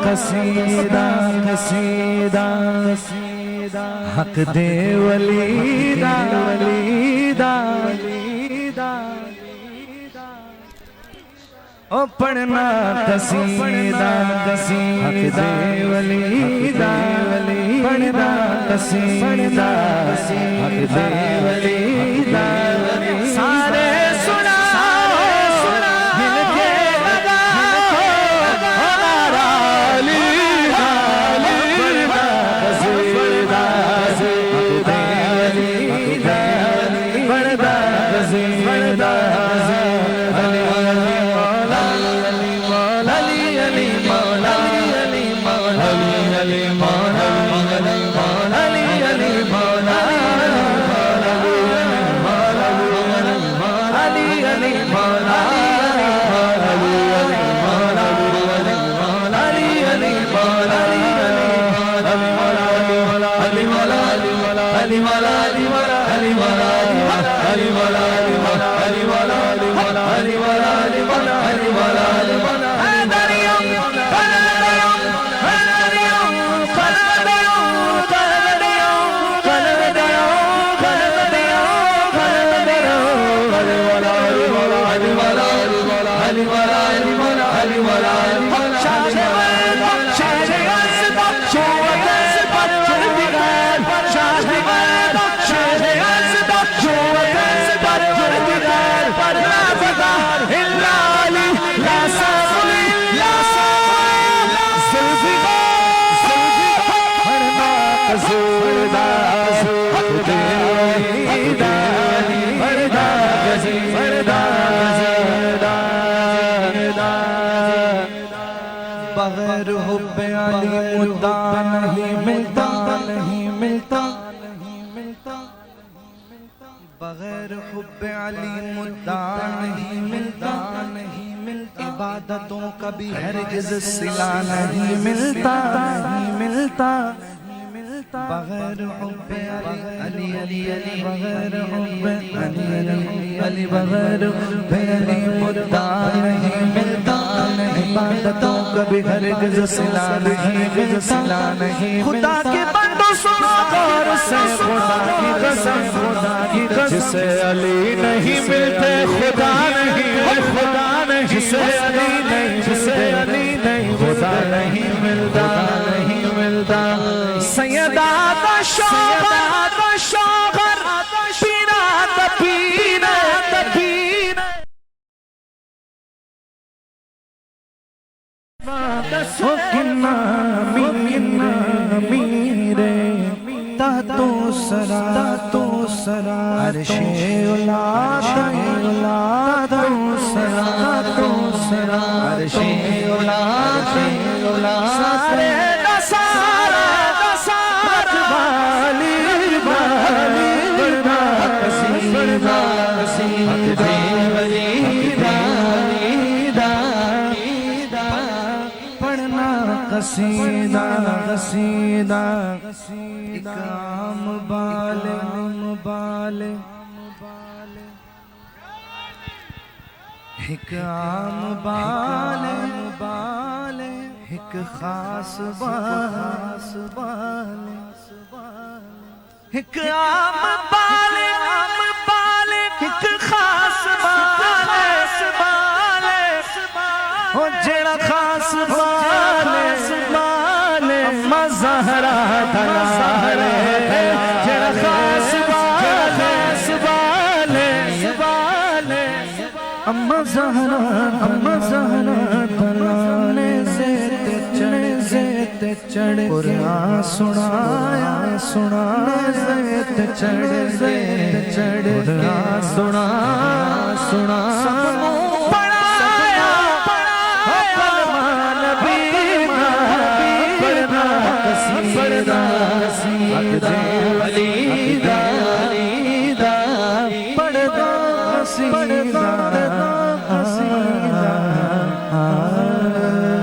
قصیدہ قصیدہ حق دے ولیدہ ولیدہ او پڑھنا قصیدہ قصیدہ ولیدہ پڑھنا قصیدہ حق دے ولیدہ سارے سنا مل کے لگاؤ ہمارا علی پڑھنا قصیدہ حق دے ولیدہ پڑھنا قصیدہ بغیر حب علی مدعا نہیں ملتا نہیں ملتا بغیر حب علی مدعا نہیں ملتا نہیں ملتا عبادتوں کا بھی ہرگز صلہ نہیں ملتا نہیں ملتا بغیر حب علی علی علی بغیر حب علی علی علی بغیر حب علی مدعا نہیں ملتا عبادتوں کا بھی ہرگز صلہ نہیں ملتا خدا کے بندوں سنو غور سے خدا کی قسم خدا کی قسم جسے علی نہیں ملتے خدا نہیں خدا نہیں جسے علی نہیں جسے علی نہیں خدا نہیں ملتا نہیں ملتا سیدہ دا شوہر پینا دا پینا دا پینا کنا میرے تحتو سرا عرش اولاد تحتو سرا عرش اولاد سارے نصارہ بالی بڑھنا قصیدہ حق دے ولیدہ پڑھنا قصیدہ قصیدہ ایک عام بالغ ایک عام بالغ ایک خاص بالغ ایک عام بالغ ایک خاص بالغ او جڑا خاص بالغ اما زہرا دلال جڑا خاص بالغ اما زہرا دلال زیت چڑھ قرآن سنایا زیت چڑھ قرآن سنا پڑھایا کلمہ نبی پڑھنا قصیدہ حق دے ولیدہ